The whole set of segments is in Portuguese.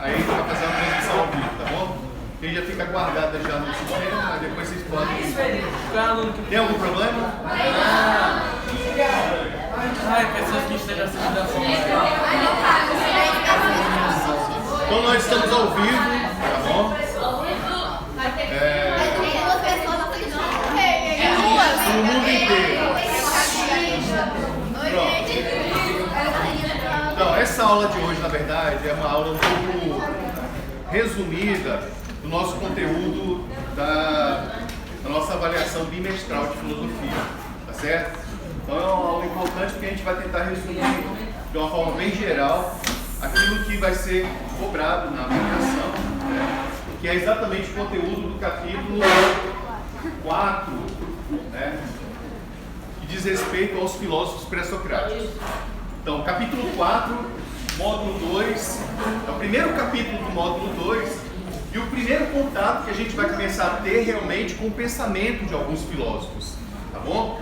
aí para fazer uma transmissão ao vivo, tá bom? Ele já fica guardada já no sistema, aí depois vocês podem. Tem algum problema? Ai, pessoas que estejam assistindo da forma. Então nós estamos ao vivo, tá bom? No mundo inteiro. Pronto. Então, essa aula de hoje, na verdade, é uma aula um pouco resumida do nosso conteúdo da nossa avaliação bimestral de filosofia, tá certo? Então é uma aula importante porque a gente vai tentar resumir de uma forma bem geral aquilo que vai ser cobrado na avaliação, né? Que é exatamente o conteúdo do capítulo 4, né? Que diz respeito aos filósofos pré-socráticos. Então, capítulo 4, módulo 2, é o primeiro capítulo do módulo 2 e o primeiro contato que a gente vai começar a ter realmente com o pensamento de alguns filósofos, tá bom?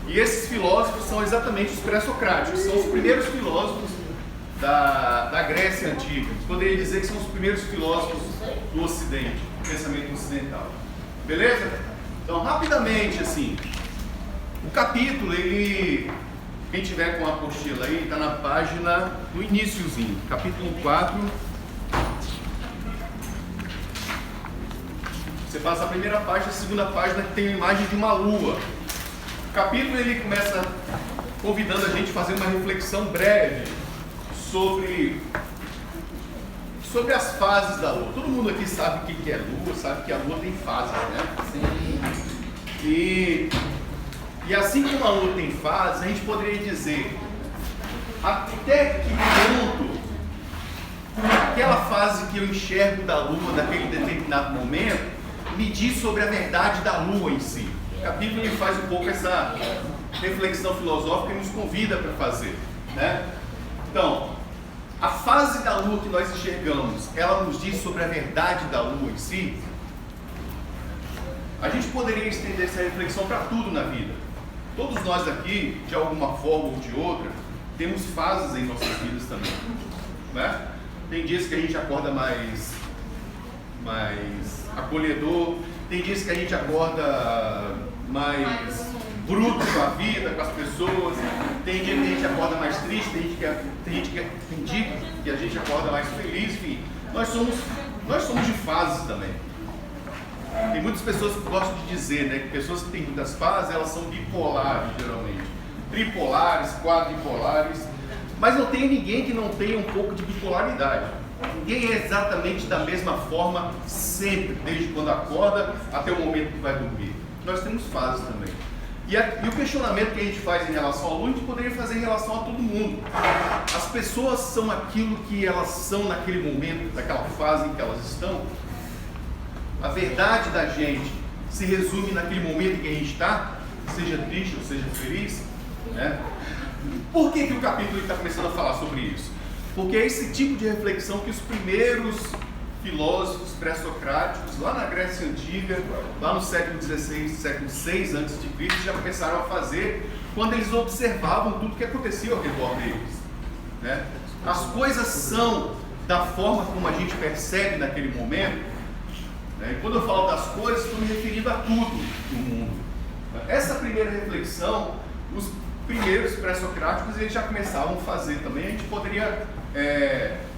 E esses filósofos são exatamente os pré-socráticos, são os primeiros filósofos da Grécia Antiga. Eu poderia dizer que são os primeiros filósofos do Ocidente, do pensamento ocidental. Beleza? Então, rapidamente, assim, o capítulo, quem tiver com a apostila aí, está na página, no iniciozinho, capítulo 4. Você passa a primeira página, a segunda página que tem a imagem de uma lua. O capítulo ele começa convidando a gente a fazer uma reflexão breve sobre as fases da lua. Todo mundo aqui sabe o que é lua, sabe que a lua tem fases, né? Sim. E assim como a lua tem fases, a gente poderia dizer até que ponto aquela fase que eu enxergo da lua naquele determinado momento me diz sobre a verdade da lua em si. O capítulo ele faz um pouco essa reflexão filosófica e nos convida para fazer, né? Então, a fase da lua que nós enxergamos, ela nos diz sobre a verdade da lua em si. A gente poderia estender essa reflexão para tudo na vida. Todos nós aqui, de alguma forma ou de outra, temos fases em nossas vidas também, né? Tem dias que a gente acorda mais acolhedor, tem dias que a gente acorda mais bruto com a vida, com as pessoas, tem dia que a gente acorda mais triste, tem dia que a gente acorda mais feliz, enfim. Nós somos de fases também. Tem muitas pessoas que gostam de dizer, né, que pessoas que têm muitas fases, elas são bipolares, geralmente. Tripolares, quadripolares. Mas não tem ninguém que não tenha um pouco de bipolaridade. Ninguém é exatamente da mesma forma sempre, desde quando acorda até o momento que vai dormir. Nós temos fases também. E o questionamento que a gente faz em relação ao lua, a gente poderia fazer em relação a todo mundo. As pessoas são aquilo que elas são naquele momento, naquela fase em que elas estão. A verdade da gente se resume naquele momento em que a gente está, seja triste ou seja feliz, né? Por que o capítulo está começando a falar sobre isso? Porque é esse tipo de reflexão que os primeiros filósofos pré-socráticos, lá na Grécia Antiga, lá no século XVI, século VI a.C., já começaram a fazer quando eles observavam tudo que acontecia ao redor deles, né? As coisas são da forma como a gente percebe naquele momento, né? E quando eu falo das coisas, estou me referindo a tudo no mundo. Essa primeira reflexão, os primeiros pré-socráticos eles já começavam a fazer também. A gente poderia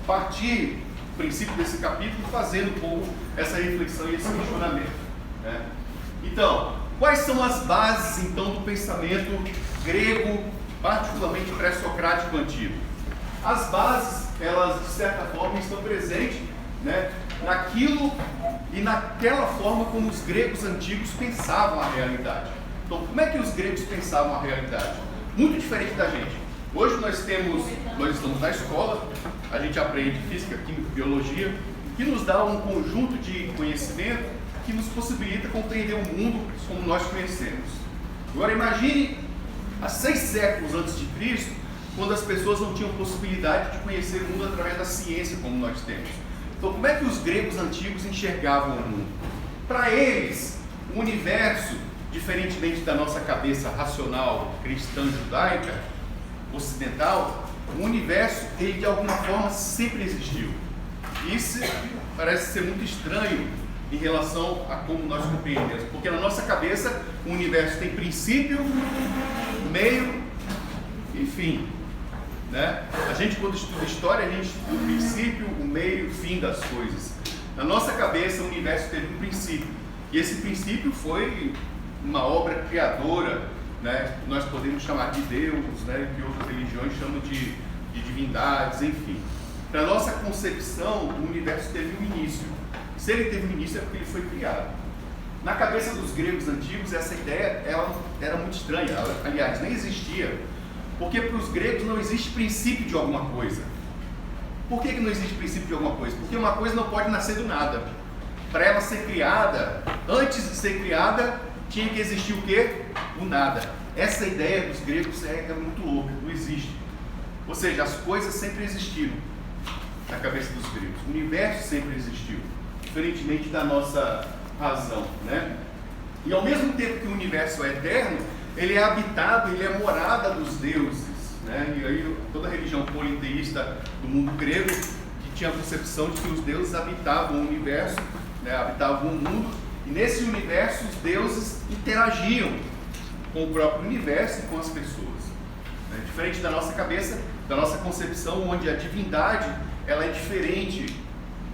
partir do princípio desse capítulo fazendo um pouco essa reflexão e esse questionamento, né? Então, quais são as bases então do pensamento grego, particularmente pré-socrático antigo? As bases, elas de certa forma estão presentes, né, naquilo e naquela forma como os gregos antigos pensavam a realidade. Então, como é que os gregos pensavam a realidade? Muito diferente da gente. Hoje nós estamos na escola, a gente aprende física, química, biologia, que nos dá um conjunto de conhecimento que nos possibilita compreender o mundo como nós conhecemos. Agora imagine há 6 séculos antes de Cristo, quando as pessoas não tinham possibilidade de conhecer o mundo através da ciência como nós temos. Então, como é que os gregos antigos enxergavam o mundo? Para eles, o universo, diferentemente da nossa cabeça racional cristã judaica, ocidental, o universo, ele de alguma forma sempre existiu. Isso parece ser muito estranho em relação a como nós compreendemos, porque na nossa cabeça o universo tem princípio, meio e fim, né? A gente, quando estuda história, a gente estuda o princípio, o meio e o fim das coisas. Na nossa cabeça o universo teve um princípio, e esse princípio foi uma obra criadora, né? Nós podemos chamar de Deus, né? Que outras religiões chamam de divindades, enfim. Para nossa concepção, o universo teve um início. Se ele teve um início é porque ele foi criado. Na cabeça dos gregos antigos, essa ideia ela era muito estranha, ela, aliás, nem existia. Porque para os gregos não existe princípio de alguma coisa. Por que não existe princípio de alguma coisa? Porque uma coisa não pode nascer do nada. Para ela ser criada, antes de ser criada, tinha que existir o quê? O nada. Essa ideia dos gregos é muito louca, não existe. Ou seja, as coisas sempre existiram na cabeça dos gregos. O universo sempre existiu, diferentemente da nossa razão, né? E ao mesmo tempo que o universo é eterno, ele é habitado, ele é morada dos deuses, né? E aí toda a religião politeísta do mundo grego que tinha a concepção de que os deuses habitavam o universo, né? Habitavam o mundo, e nesse universo os deuses interagiam com o próprio universo e com as pessoas, né? Diferente da nossa cabeça, da nossa concepção, onde a divindade ela é diferente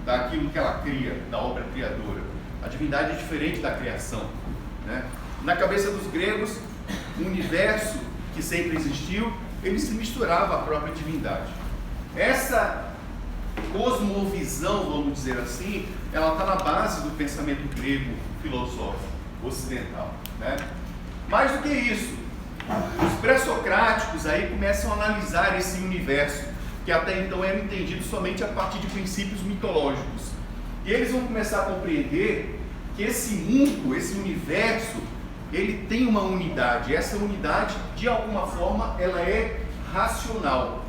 daquilo que ela cria, da obra criadora. A divindade é diferente da criação, né? Na cabeça dos gregos, o universo que sempre existiu, ele se misturava à própria divindade. Essa cosmovisão, vamos dizer assim, ela está na base do pensamento grego filosófico ocidental, né? Mais do que isso, os pré-socráticos aí começam a analisar esse universo, que até então era entendido somente a partir de princípios mitológicos. E eles vão começar a compreender que esse mundo, esse universo, ele tem uma unidade. Essa unidade, de alguma forma, ela é racional.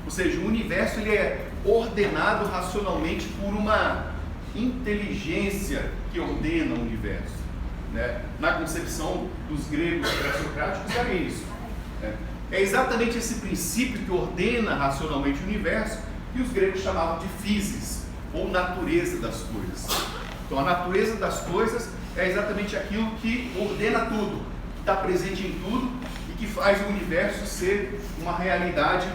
Ou seja, o universo ele é ordenado racionalmente por uma inteligência que ordena o universo, né? Na concepção dos gregos pré-socráticos era isso, né? É exatamente esse princípio que ordena racionalmente o universo que os gregos chamavam de physis, ou natureza das coisas. Então a natureza das coisas é exatamente aquilo que ordena tudo, que está presente em tudo e que faz o universo ser uma realidade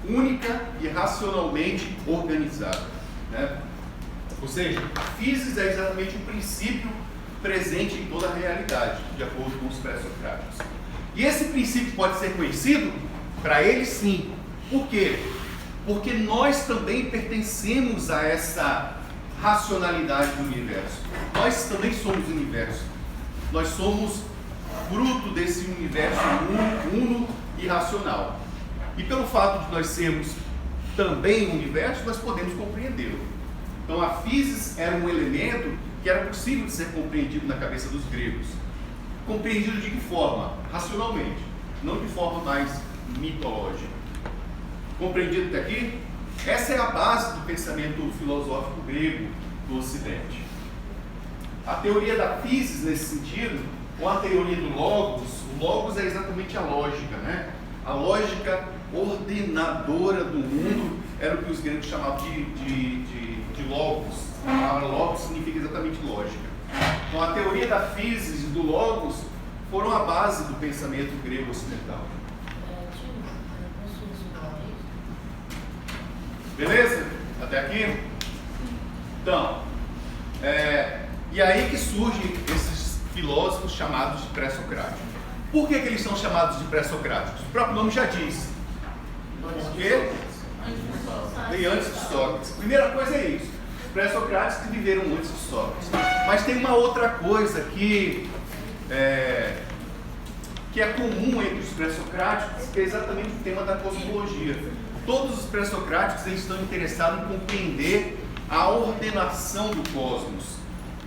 única e racionalmente organizada, né? Ou seja, a physis é exatamente o princípio presente em toda a realidade, de acordo com os pré-socráticos. E esse princípio pode ser conhecido? Para eles, sim. Por quê? Porque nós também pertencemos a essa racionalidade do universo. Nós também somos o universo. Nós somos fruto desse universo uno e racional. E pelo fato de nós sermos também o universo, nós podemos compreendê-lo. Então a physis era um elemento que era possível de ser compreendido na cabeça dos gregos. Compreendido de que forma? Racionalmente, não de forma mais mitológica. Compreendido até aqui? Essa é a base do pensamento filosófico grego do Ocidente. A teoria da physis, nesse sentido, ou a teoria do logos, o logos é exatamente a lógica, né? A lógica ordenadora do mundo era o que os gregos chamavam de logos. A palavra logos significa exatamente lógica. Então a teoria da physis e do logos foram a base do pensamento grego ocidental. Beleza? Até aqui? Então, e aí que surgem esses filósofos chamados de pré-socráticos. Por que eles são chamados de pré-socráticos? O próprio nome já diz. Porque veio antes de Sócrates. Primeira coisa é isso. Os pré-socráticos que viveram antes de Sócrates. Mas tem uma outra coisa que é comum entre os pré-socráticos, que é exatamente o tema da cosmologia. Todos os pré-socráticos eles estão interessados em compreender a ordenação do cosmos,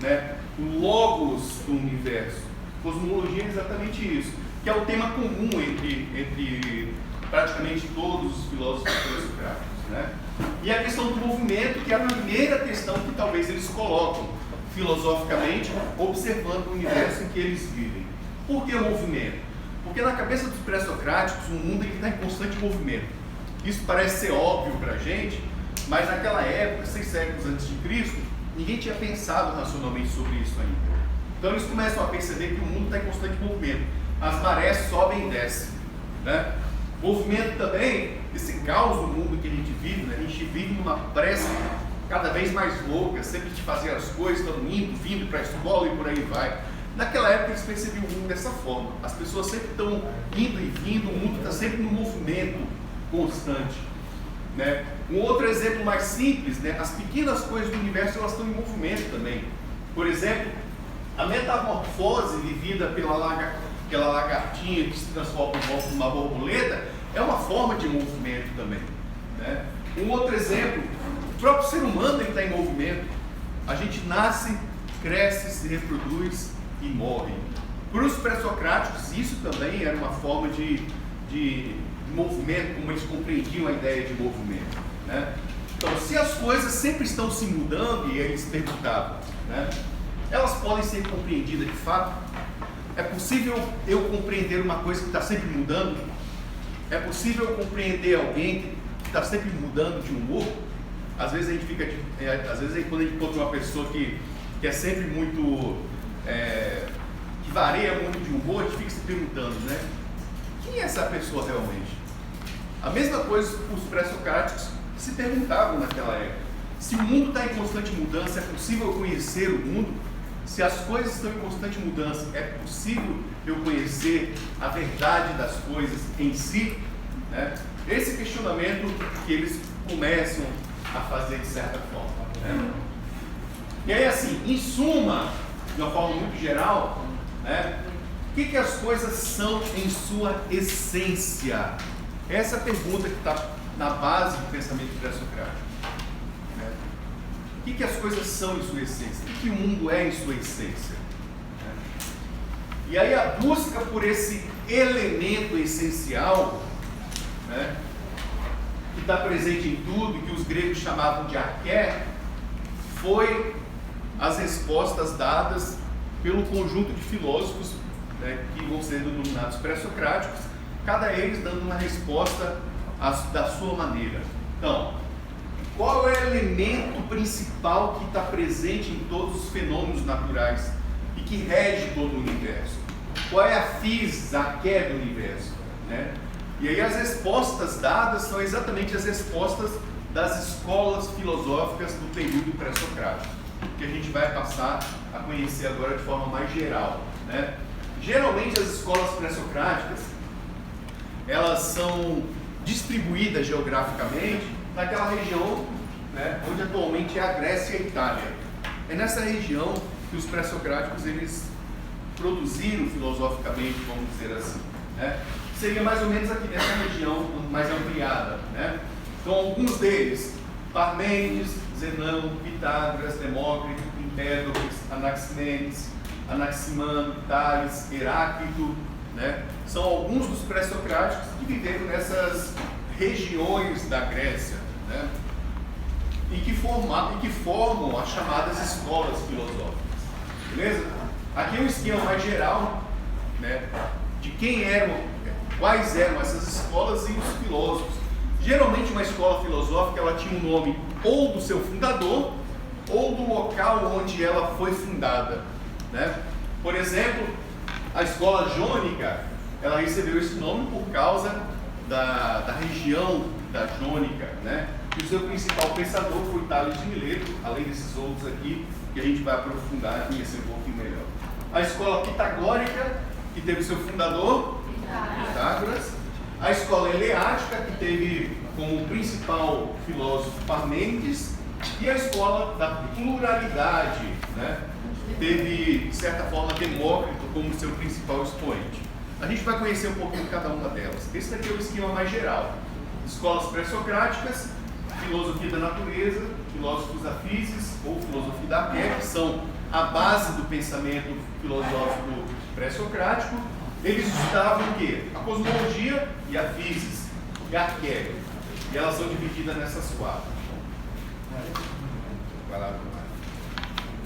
né? O logos do universo. Cosmologia é exatamente isso, que é o tema comum entre praticamente todos os filósofos pré-socráticos, né? E a questão do movimento, que é a primeira questão que talvez eles colocam filosoficamente, observando o universo em que eles vivem. Por que o movimento? Porque na cabeça dos pré-socráticos o mundo está em constante movimento. Isso parece ser óbvio para a gente, Mas naquela época, 6 séculos antes de Cristo, ninguém tinha pensado racionalmente sobre isso ainda. Então eles começam a perceber que o mundo está em constante movimento. As marés sobem e descem, né? Movimento também, esse caos do mundo que a gente vive, né? A gente vive numa pressa cada vez mais louca, sempre de fazer as coisas, estão indo, vindo para a escola e por aí vai. Naquela época eles percebiam o mundo dessa forma. As pessoas sempre estão indo e vindo, o mundo está sempre no movimento constante, né? Um outro exemplo mais simples, né? As pequenas coisas do universo, elas estão em movimento também. Por exemplo, a metamorfose vivida pela lagartinha que se transforma em uma borboleta é uma forma de movimento também, né? Um outro exemplo, o próprio ser humano está em movimento. A gente nasce, cresce, se reproduz e morre. Para os pré-socráticos, isso também era uma forma de movimento, como eles compreendiam a ideia de movimento, né? Então, se as coisas sempre estão se mudando, e eles perguntavam, né, elas podem ser compreendidas de fato? É possível eu compreender uma coisa que está sempre mudando? É possível eu compreender alguém que está sempre mudando de humor? Às vezes a gente fica, às vezes quando a gente encontra uma pessoa que é sempre muito, que varia muito de humor, a gente fica se perguntando, né? Quem é essa pessoa realmente? A mesma coisa os pré-socráticos se perguntavam naquela época. Se o mundo está em constante mudança, é possível conhecer o mundo? Se as coisas estão em constante mudança, é possível eu conhecer a verdade das coisas em si? Né? Esse questionamento que eles começam a fazer de certa forma, né? E aí, assim, em suma, de uma forma muito geral, né, o que as coisas são em sua essência? Essa é a pergunta que está na base do pensamento pré-socrático, né? O que as coisas são em sua essência? O que o mundo é em sua essência? Né? E aí a busca por esse elemento essencial, né, que está presente em tudo, que os gregos chamavam de arqué, foi as respostas dadas pelo conjunto de filósofos, né, que vão ser denominados pré-socráticos, cada eles dando uma resposta da sua maneira. Então, qual é o elemento principal que está presente em todos os fenômenos naturais e que rege todo o universo? Qual é a physis, a arqué do universo, né? E aí as respostas dadas são exatamente as respostas das escolas filosóficas do período pré-socrático, que a gente vai passar a conhecer agora de forma mais geral, né? Geralmente as escolas pré-socráticas, elas são distribuídas geograficamente naquela região, né, onde atualmente é a Grécia e a Itália. É nessa região que os pré-socráticos eles produziram filosoficamente, vamos dizer assim, né? Seria mais ou menos aqui nessa região mais ampliada, né? Então alguns deles, Parmênides, Zenão, Pitágoras, Demócrito, Empédocles, Anaximenes, Anaximandro, Tales, Heráclito, né? São alguns dos pré-socráticos que viveram nessas regiões da Grécia, né? E que formam as chamadas escolas filosóficas, beleza? Aqui é um esquema mais geral, né, de quais eram essas escolas e os filósofos. Geralmente uma escola filosófica ela tinha um nome ou do seu fundador ou do local onde ela foi fundada, né? Por exemplo, a escola jônica ela recebeu esse nome por causa da região da Jônica, né? E o seu principal pensador foi Tales de Mileto, além desses outros aqui que a gente vai aprofundar e conhecer um pouquinho melhor. A escola pitagórica, que teve o seu fundador Pitágoras. A escola eleática, que teve como principal filósofo Parmênides. E a escola da pluralidade, né, que teve, de certa forma, Demócrito como seu principal expoente. A gente vai conhecer um pouquinho de cada uma delas. Esse daqui é o esquema mais geral. Escolas pré-socráticas, filosofia da natureza, filósofos da physis ou filosofia da arqué, que são a base do pensamento filosófico pré-socrático. Eles estudavam o quê? A cosmologia e a physis e a arqué. E elas são divididas nessas quatro.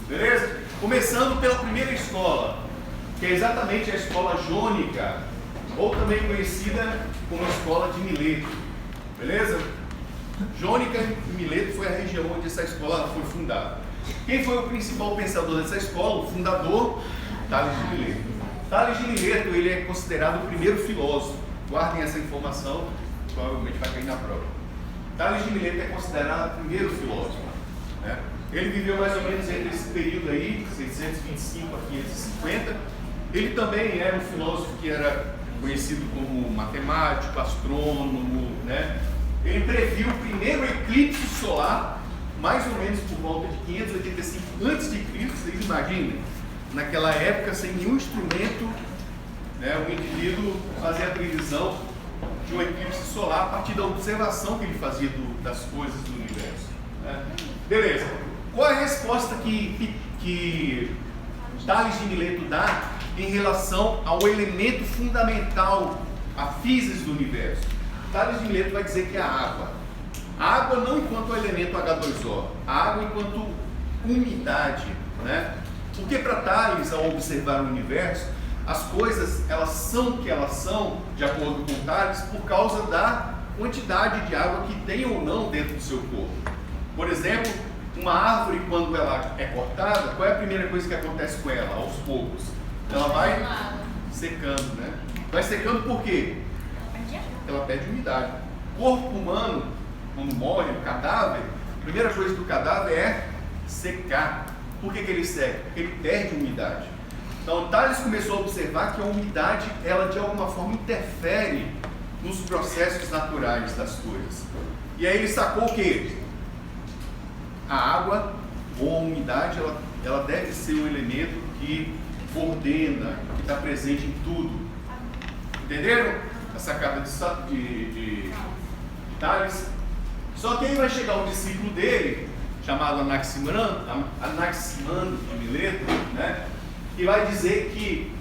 Beleza? Começando pela primeira escola, que é exatamente a escola jônica, ou também conhecida como a escola de Mileto. Beleza? Jônica e Mileto foi a região onde essa escola foi fundada. Quem foi o principal pensador dessa escola? O fundador, Tales de Mileto. Tales de Mileto, ele é considerado o primeiro filósofo. Guardem essa informação, provavelmente vai cair na prova. Tales de Mileto é considerado o primeiro filósofo, né? Ele viveu mais ou menos entre esse período aí, 625 a 550. Ele também era um filósofo que era conhecido como matemático, astrônomo, né? Ele previu o primeiro eclipse solar, mais ou menos por volta de 585 a.C. Vocês imaginem, naquela época, sem nenhum instrumento, né, o indivíduo fazia a previsão de um eclipse solar a partir da observação que ele fazia das coisas do universo, né? Beleza. Qual é a resposta que Tales de Mileto dá em relação ao elemento fundamental, a física do universo? Tales de Mileto vai dizer que é a água. A água não enquanto elemento H2O, a água enquanto umidade, né? Porque para Tales, ao observar o universo, as coisas elas são o que elas são, de acordo com Tales, por causa da quantidade de água que tem ou não dentro do seu corpo. Por exemplo, uma árvore, quando ela é cortada, qual é a primeira coisa que acontece com ela, aos poucos? Ela vai secando, né? Vai secando por quê? Ela perde umidade. O corpo humano, quando morre, o cadáver, a primeira coisa do cadáver é secar. Por que ele seca? Porque ele perde umidade. Então, Tales começou a observar que a umidade, ela de alguma forma interfere nos processos naturais das coisas. E aí ele sacou o quê? A água ou a umidade, ela deve ser um elemento que ordena, que está presente em tudo. Entenderam a sacada de Tales? Só que aí vai chegar um discípulo dele, chamado Anaximandro de Mileto, né? E vai dizer que,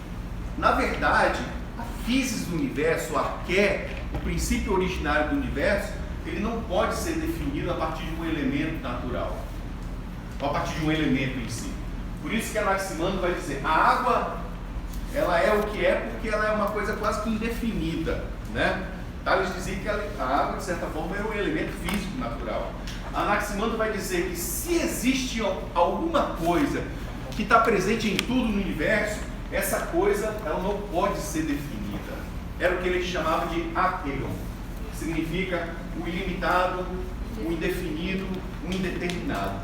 na verdade, a física do universo, o arqué, o princípio originário do universo, ele não pode ser definido a partir de um elemento natural, ou a partir de um elemento em si. Por isso que Anaximandro vai dizer, a água, ela é o que é porque ela é uma coisa quase que indefinida, né? Tales dizia que a água, de certa forma, é um elemento físico natural. Anaximandro vai dizer que se existe alguma coisa que está presente em tudo no universo, essa coisa ela não pode ser definida. Era o que ele chamava de apeiron, que significa o ilimitado, o indefinido, o indeterminado.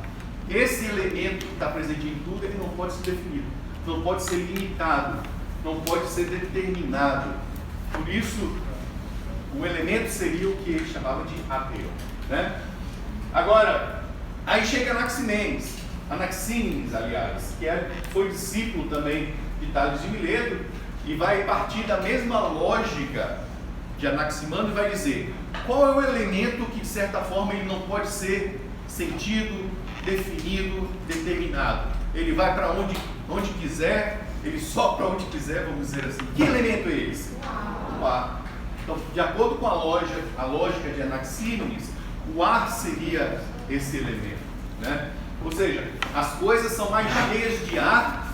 Esse elemento que está presente em tudo, ele não pode ser definido, não pode ser limitado, não pode ser determinado. Por isso, o elemento seria o que ele chamava de apeiron, né? Agora, aí chega Anaximenes, aliás, que foi discípulo também de Tales de Mileto, e vai partir da mesma lógica de Anaximandro e vai dizer qual é o elemento que, de certa forma, ele não pode ser sentido, definido, determinado. Ele vai para onde quiser, ele sopra onde quiser, vamos dizer assim. Que elemento é esse? O ar. Então, de acordo com a lógica de Anaxímenes, o ar seria esse elemento, né? Ou seja, as coisas são mais cheias de ar,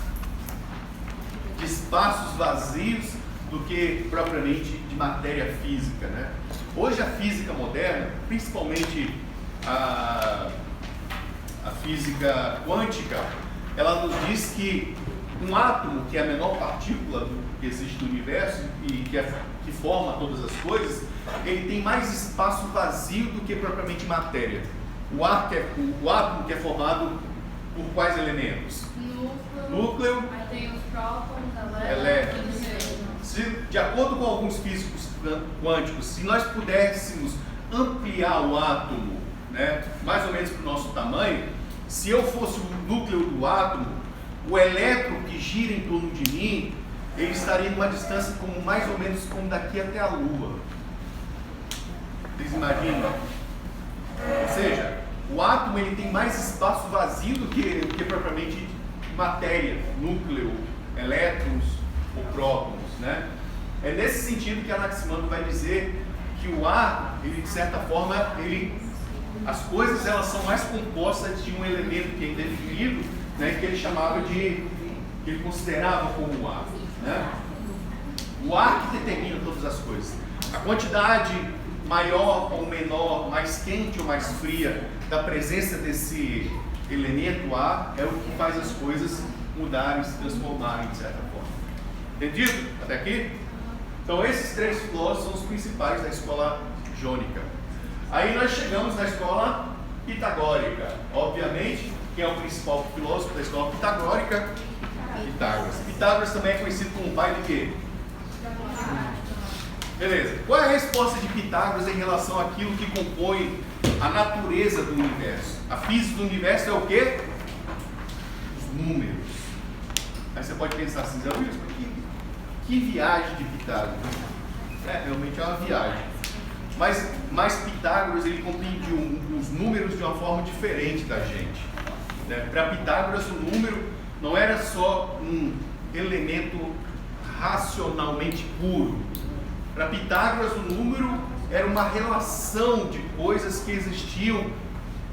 de espaços vazios, do que propriamente de matéria física, né? Hoje a física moderna, principalmente a física quântica, ela nos diz que um átomo, que é a menor partícula que existe no universo e que forma todas as coisas, ele tem mais espaço vazio do que propriamente matéria. O átomo que é formado por quais elementos? Núcleo. Aí tem os prótons, elétrons. De acordo com alguns físicos quânticos, se nós pudéssemos ampliar o átomo, né, mais ou menos para o nosso tamanho, se eu fosse o núcleo do átomo, o elétron que gira em torno de mim, ele estaria numa distância como mais ou menos como daqui até a Lua. Vocês imaginam? Ou seja, o átomo ele tem mais espaço vazio do que propriamente matéria, núcleo, elétrons ou prótons, né? É nesse sentido que Anaximandro vai dizer que o ar, ele de certa forma, as coisas elas são mais compostas de um elemento que é indefinido, né, que ele chamava que ele considerava como o ar, né? O ar que determina todas as coisas. A quantidade maior ou menor, mais quente ou mais fria da presença desse elemento A é o que faz as coisas mudarem, se transformarem de certa forma. Entendido? Até aqui? Então esses três filósofos são os principais da escola jônica. Aí nós chegamos na escola pitagórica. Obviamente, quem é o principal filósofo da escola pitagórica? Pitágoras. Pitágoras também é conhecido como pai de quê? Beleza. Qual é a resposta de Pitágoras em relação àquilo que compõe a natureza do universo? A física do universo é o quê? Os números. Aí você pode pensar assim, Zé Luiz, que viagem de Pitágoras. Realmente é uma viagem. Mas Pitágoras, ele compreendiu os números de uma forma diferente da gente. Né? Para Pitágoras, o número não era só um elemento racionalmente puro. Para Pitágoras, o número era uma relação de coisas que existiam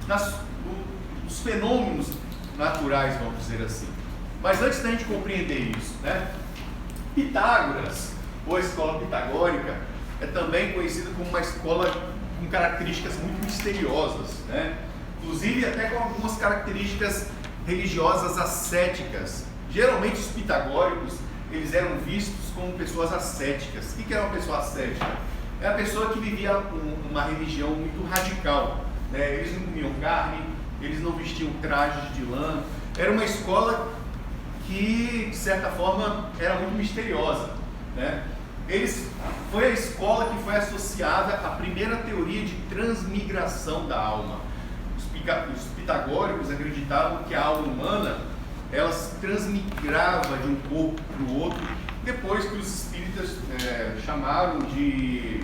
nos fenômenos naturais, vamos dizer assim. Mas antes da gente compreender isso, né? Pitágoras, ou a escola pitagórica, é também conhecida como uma escola com características muito misteriosas, né? Inclusive até com algumas características religiosas ascéticas. Geralmente os pitagóricos, eles eram vistos como pessoas ascéticas. O que é uma pessoa ascética? É a pessoa que vivia uma religião muito radical, né? Eles não comiam carne, eles não vestiam trajes de lã. Era uma escola que, de certa forma, era muito misteriosa, né? Foi a escola que foi associada à primeira teoria de transmigração da alma. Os pitagóricos acreditavam que a alma humana ela se transmigrava de um corpo para o outro, depois que os espíritas chamaram de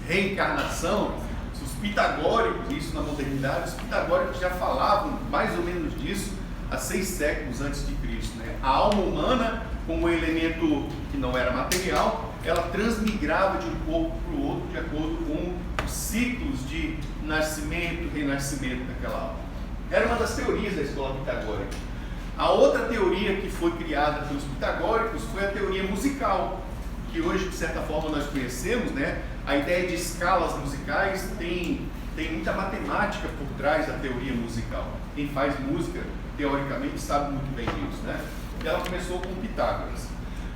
reencarnação. Os pitagóricos, isso na modernidade, os pitagóricos já falavam mais ou menos disso há 6 séculos antes de Cristo, né? A alma humana, como um elemento que não era material, ela transmigrava de um corpo para o outro de acordo com os ciclos de nascimento e renascimento daquela alma. Era uma das teorias da escola pitagórica. A outra teoria que foi criada pelos pitagóricos foi a teoria musical, que hoje, de certa forma, nós conhecemos, né? A ideia de escalas musicais tem muita matemática por trás da teoria musical. Quem faz música, teoricamente, sabe muito bem disso, né? E ela começou com Pitágoras.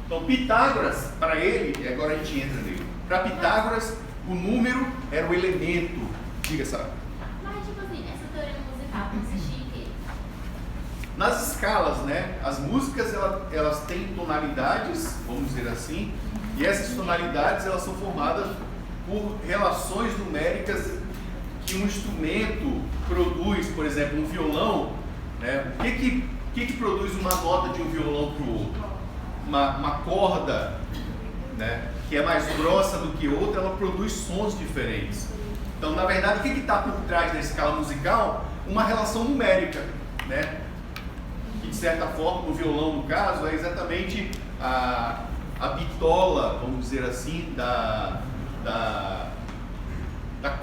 Então, Pitágoras, para ele, e agora a gente entra nele, para Pitágoras, o número era o elemento. Diga, sabe? Mas, tipo assim, essa teoria musical consistia em quê? Nas escalas, né? As músicas, elas têm tonalidades, vamos dizer assim, e essas tonalidades, elas são formadas por relações numéricas que um instrumento produz. Por exemplo, um violão, né? O que produz uma nota de um violão para o outro? Uma corda, né? Que é mais grossa do que outra, ela produz sons diferentes. Então, na verdade, o que está por trás da escala musical? Uma relação numérica, né? Que, de certa forma, no violão, no caso, é exatamente a bitola, vamos dizer assim, da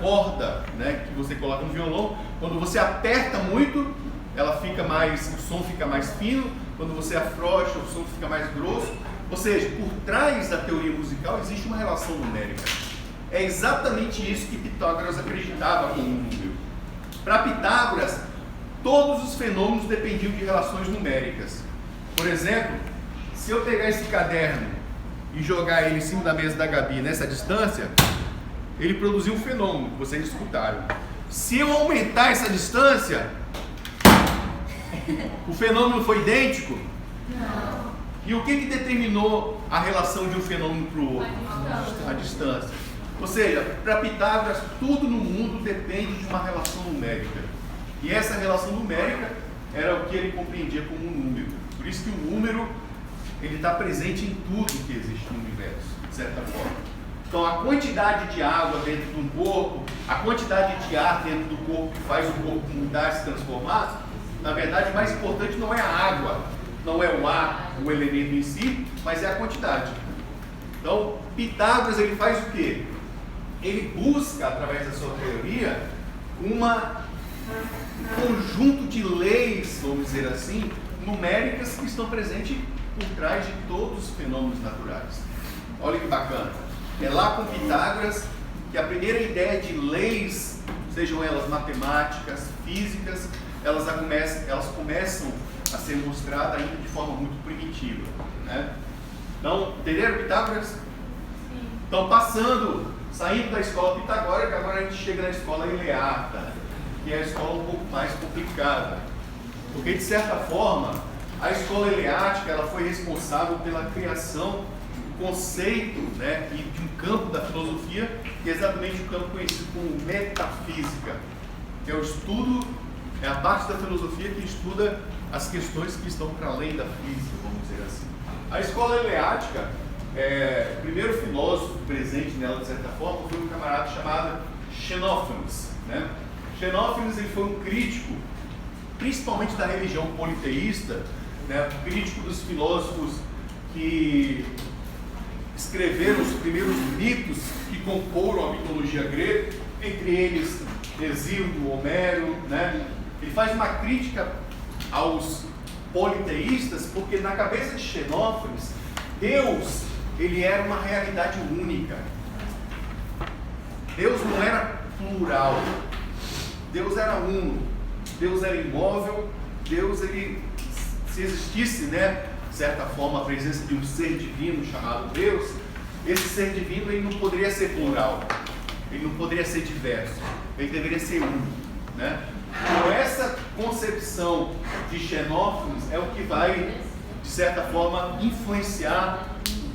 corda, né, que você coloca no violão. Quando você aperta muito, o som fica mais fino. Quando você afrouxa, o som fica mais grosso. Ou seja, por trás da teoria musical existe uma relação numérica. É exatamente isso que Pitágoras acreditava como número. Para Pitágoras, todos os fenômenos dependiam de relações numéricas. Por exemplo, se eu pegar esse caderno e jogar ele em cima da mesa da Gabi nessa distância, ele produziu um fenômeno que vocês escutaram. Se eu aumentar essa distância, o fenômeno foi idêntico? Não. E o que determinou a relação de um fenômeno para o outro? A distância. Ou seja, para Pitágoras, tudo no mundo depende de uma relação numérica. E essa relação numérica era o que ele compreendia como um número. Por isso que o número ele está presente em tudo que existe no universo, de certa forma. Então, a quantidade de água dentro de um corpo, a quantidade de ar dentro do corpo que faz o corpo mudar, se transformar, na verdade, o mais importante não é a água, não é o ar, o elemento em si, mas é a quantidade. Então, Pitágoras, ele faz o quê? Ele busca, através da sua teoria, um conjunto de leis, vamos dizer assim, numéricas que estão presentes por trás de todos os fenômenos naturais. Olha que bacana. É lá com Pitágoras que a primeira ideia de leis, sejam elas matemáticas, físicas, elas começam a ser mostradas ainda de forma muito primitiva, né? Então, entenderam Pitágoras? Sim. Então, saindo da escola pitagórica, agora a gente chega na escola eleata, que é a escola um pouco mais complicada. Porque, de certa forma, a escola eleática ela foi responsável pela criação do conceito, né, e de um campo da filosofia, que é exatamente o campo conhecido como metafísica, que é o estudo, é a parte da filosofia que estuda as questões que estão para além da física, vamos dizer assim. A escola eleática, o primeiro filósofo presente nela, de certa forma, foi um camarada chamado Xenófanes, né? Xenófanes ele foi um crítico, principalmente da religião politeísta, né? Crítico dos filósofos que escreveram os primeiros mitos que comporam a mitologia grega, entre eles Hesíodo, Homero, né? Ele faz uma crítica aos politeístas, porque na cabeça de Xenófanes, Deus, ele era uma realidade única. Deus não era plural. Deus era uno. Deus era imóvel. Deus, ele, se existisse, né, de certa forma, a presença de um ser divino chamado Deus, esse ser divino ele não poderia ser plural. Ele não poderia ser diverso. Ele deveria ser único, né? Então, essa concepção de Xenófanes é o que vai, de certa forma, influenciar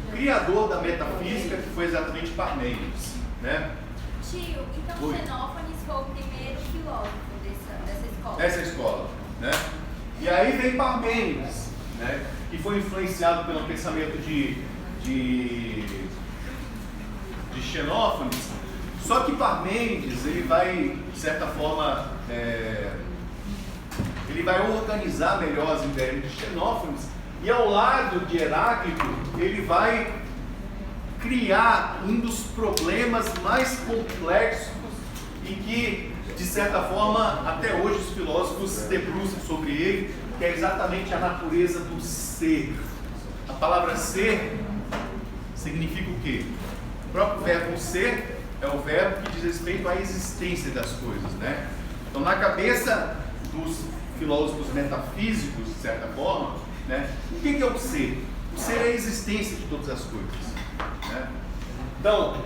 o criador da metafísica, que foi exatamente Parmênides, né? Tio, então Xenófanes foi o primeiro filósofo dessa escola? Dessa escola, né? E aí vem Parmênides, né? Que foi influenciado pelo pensamento de Xenófanes. Só que Parmênides, ele vai, de certa forma, ele vai organizar melhor as ideias de Xenófanes, e ao lado de Heráclito, ele vai criar um dos problemas mais complexos e que, de certa forma, até hoje os filósofos se debruçam sobre ele, que é exatamente a natureza do ser. A palavra ser significa o quê? O próprio verbo ser é o verbo que diz respeito à existência das coisas, né? Então, na cabeça dos filósofos metafísicos, de certa forma, né, o que é o ser? O ser é a existência de todas as coisas, né? Então,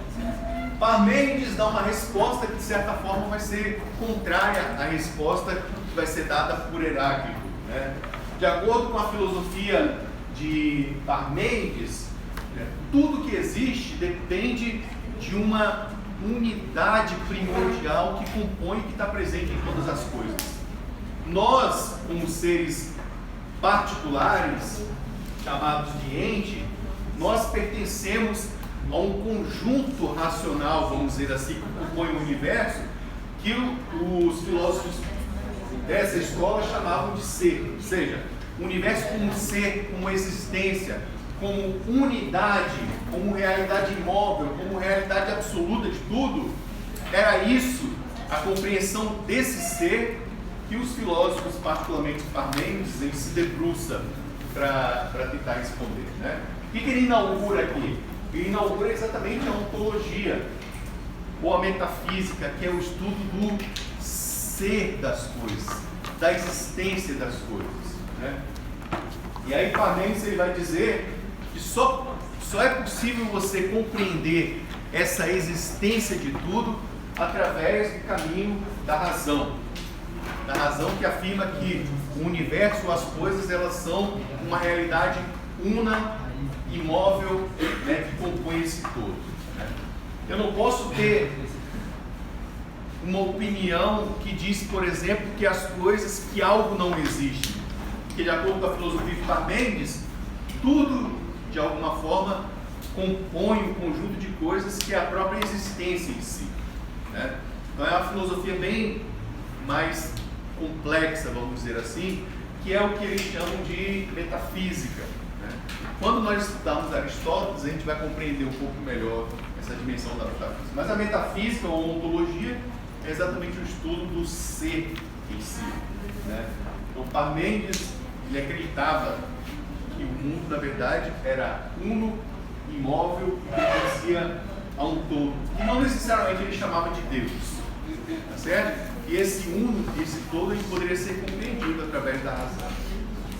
Parmênides dá uma resposta que, de certa forma, vai ser contrária à resposta que vai ser dada por Heráclito, né? De acordo com a filosofia de Parmênides, né, tudo que existe depende de uma unidade primordial que compõe e que está presente em todas as coisas. Nós, como seres particulares, chamados de ente, nós pertencemos a um conjunto racional, vamos dizer assim, que compõe o universo, que os filósofos dessa escola chamavam de ser, ou seja, o universo como ser, como existência, como unidade, como realidade imóvel, como realidade absoluta de tudo. Era isso, a compreensão desse ser, que os filósofos, particularmente Parmênides, ele se debruça para tentar responder, né? O que ele inaugura aqui? Ele inaugura exatamente a ontologia, ou a metafísica, que é o estudo do ser das coisas, da existência das coisas, né? E aí Parmênides ele vai dizer que só é possível você compreender essa existência de tudo através do caminho da razão que afirma que o universo, as coisas, elas são uma realidade una, imóvel, né, que compõe esse todo, né? Eu não posso ter uma opinião que diz, por exemplo, que algo não existe, porque de acordo com a filosofia de Parmênides, tudo de alguma forma compõe um conjunto de coisas que é a própria existência em si, né? Então é uma filosofia bem mais complexa, vamos dizer assim, que é o que eles chamam de metafísica, né? Quando nós estudamos Aristóteles, a gente vai compreender um pouco melhor essa dimensão da metafísica. Mas a metafísica ou ontologia é exatamente o estudo do ser em si, né? Então Parmênides ele acreditava que o mundo, na verdade, era uno, imóvel que pertencia a um todo, e não necessariamente ele chamava de Deus, tá certo? E esse uno, esse todo, ele poderia ser compreendido através da razão.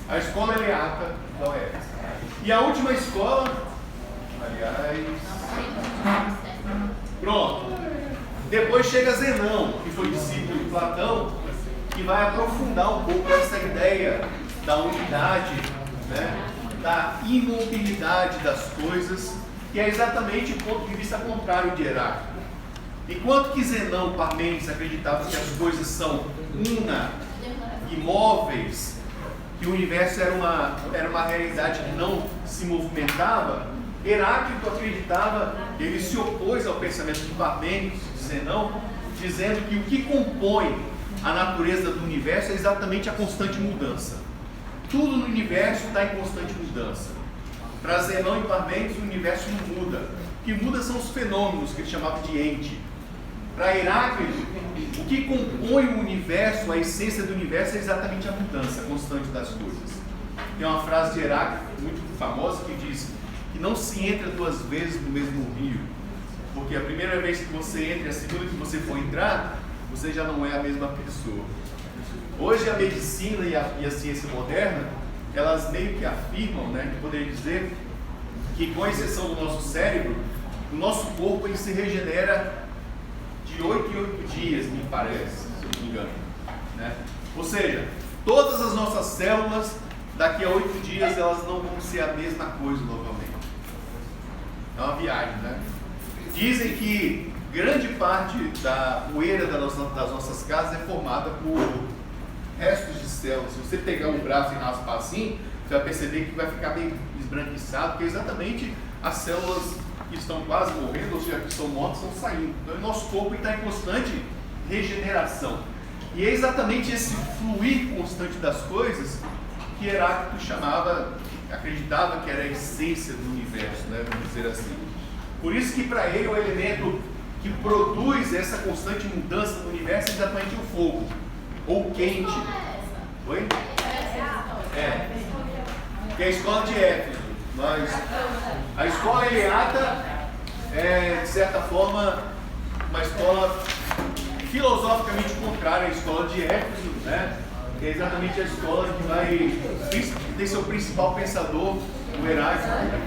A escola eleata da Oeste. E a última escola, aliás, pronto. Depois chega Zenão, que foi discípulo de Platão, que vai aprofundar um pouco essa ideia da unidade, né, da imobilidade das coisas, que é exatamente o ponto de vista contrário de Heráclito. Enquanto que Zenão, Parmênides acreditavam que as coisas são imóveis, que o universo era uma realidade que não se movimentava, Heráclito acreditava, ele se opôs ao pensamento de Parmênides, de Zenão, dizendo que o que compõe a natureza do universo é exatamente a constante mudança. Tudo no universo está em constante mudança. Para Zenão e Parmênides, o universo não muda. O que muda são os fenômenos, que ele chamava de ente. Para Heráclito, o que compõe o universo, a essência do universo, é exatamente a mudança constante das coisas. Tem uma frase de Heráclito muito famosa que diz que não se entra duas vezes no mesmo rio, porque a primeira vez que você entra e a segunda que você for entrar, você já não é a mesma pessoa. Hoje a medicina e a ciência moderna, elas meio que afirmam, né, que poderia dizer que, com exceção do nosso cérebro, o nosso corpo ele se regenera de 8 em 8 dias, me parece, se eu não me engano, né? Ou seja, todas as nossas células, daqui a 8 dias, elas não vão ser a mesma coisa novamente. É uma viagem, né? Dizem que grande parte da poeira das nossas casas é formada por restos de células. Se você pegar um braço e raspar assim, você vai perceber que vai ficar meio esbranquiçado, porque exatamente as células que estão quase morrendo, ou seja, que estão mortas, estão saindo. Então, o nosso corpo está em constante regeneração. E é exatamente esse fluir constante das coisas que Heráclito acreditava que era a essência do universo, né, vamos dizer assim. Por isso que para ele o elemento que produz essa constante mudança do universo é exatamente o fogo, ou o quente. Oi? É. Que é a escola de Éfeso. A escola eleata é, de certa forma, uma escola filosoficamente contrária à escola de Éfeso, né? Que é exatamente a escola que tem seu principal pensador, o Heráclito, né?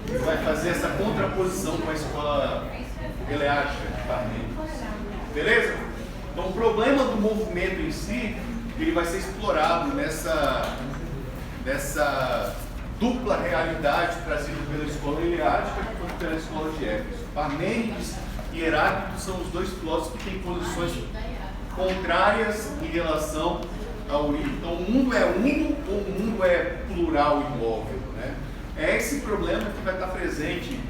Que vai fazer essa contraposição com a escola eleática de Parmênides. Beleza? Então, o problema do movimento em si, ele vai ser explorado nessa dupla realidade trazida pela escola eleática e pela escola de Éfeso. Parmênides e Heráclito são os dois filósofos que têm posições contrárias em relação ao uno. Então, o mundo é uno ou o mundo é plural e imóvel, né? É esse problema que vai estar presente,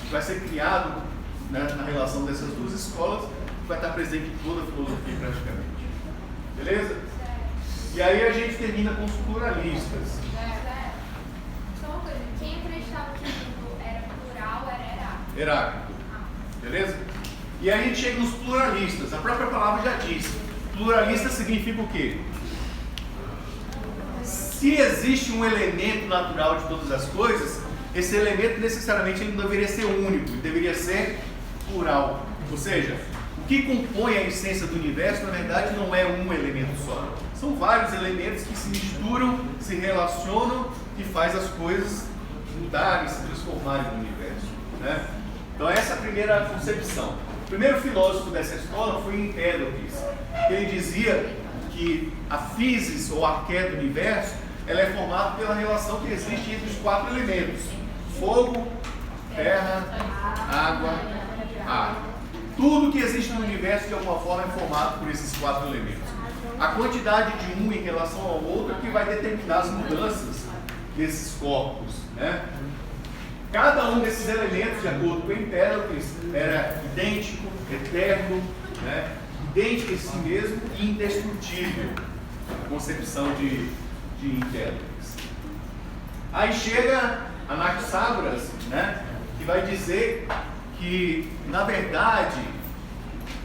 que vai ser criado, né, na relação dessas duas escolas, que vai estar presente em toda a filosofia praticamente. Beleza? E aí a gente termina com os pluralistas. Só uma coisa, quem acreditava que o mundo era plural era Heráclito. Beleza? E aí a gente chega nos pluralistas. A própria palavra já diz. Pluralista significa o quê? Se existe um elemento natural de todas as coisas, esse elemento necessariamente ele não deveria ser único, ele deveria ser plural. Ou seja, o que compõe a essência do universo, na verdade, não é um elemento só. São vários elementos que se misturam, se relacionam e faz as coisas mudarem, se transformarem no universo, né? Então essa é a primeira concepção. O primeiro filósofo dessa escola foi Empédocles. Ele dizia que a physis, ou arqué do universo, ela é formada pela relação que existe entre os 4 elementos: fogo, terra, água, ar. Tudo que existe no universo, de alguma forma, é formado por esses 4 elementos. A quantidade de um em relação ao outro é que vai determinar as mudanças desses corpos, né? Cada um desses elementos, de acordo com Empédocles, era idêntico, eterno, né? Idêntico em si mesmo e indestrutível. A concepção de Empédocles. Aí chega Anaxágoras, né? Que vai dizer que, na verdade,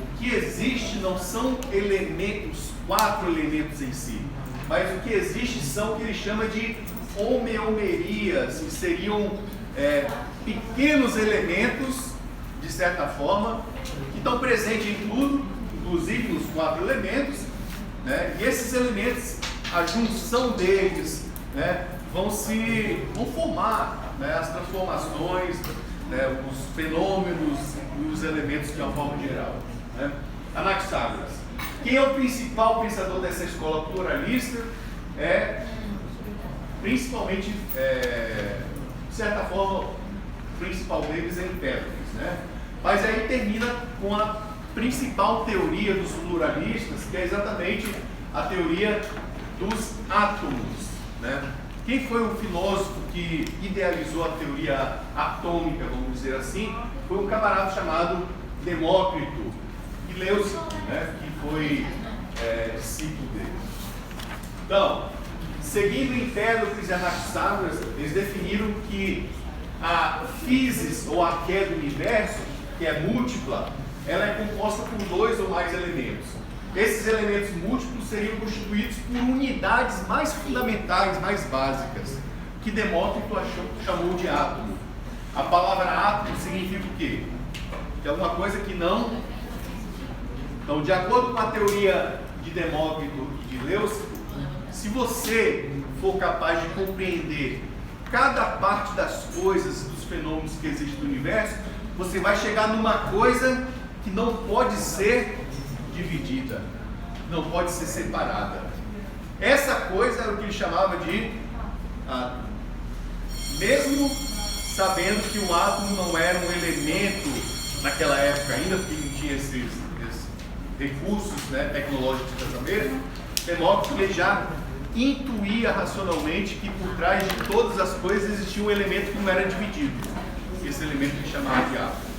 o que existe não são elementos, 4 elementos em si, mas o que existe são o que ele chama de homeomerias, que seriam pequenos elementos, de certa forma, que estão presentes em tudo, inclusive nos 4 elementos, né? E esses elementos, a junção deles, né, vão formar, né, as transformações, né, os fenômenos e os elementos de uma forma geral, né? Anaxágoras. Quem é o principal pensador dessa escola pluralista? Principalmente, de certa forma, o principal deles é Empédocles, né? Mas aí termina com a principal teoria dos pluralistas, que é exatamente a teoria dos átomos, né? Quem foi o filósofo que idealizou a teoria atômica, vamos dizer assim? Foi um camarada chamado Demócrito e Leucipo, né? Que foi discípulo dele. Então, seguindo Empédocles e Anaxágoras, eles definiram que a physis, ou a queda do universo, que é múltipla, ela é composta por 2 ou mais elementos. Esses elementos múltiplos seriam constituídos por unidades mais fundamentais, mais básicas, que Demócrito chamou de átomo. A palavra átomo significa o quê? Que é alguma coisa que não... Então, de acordo com a teoria de Demócrito e de Leucipo, se você for capaz de compreender cada parte das coisas, dos fenômenos que existem no universo, você vai chegar numa coisa que não pode ser dividida, não pode ser separada. Essa coisa era o que ele chamava de átomo. Mesmo sabendo que o átomo não era um elemento naquela época ainda, porque não tinha esses recursos, né, tecnológicos dessa maneira, Demócrito ele já intuía racionalmente que por trás de todas as coisas existia um elemento que não era dividido. Esse elemento ele chamava de átomo.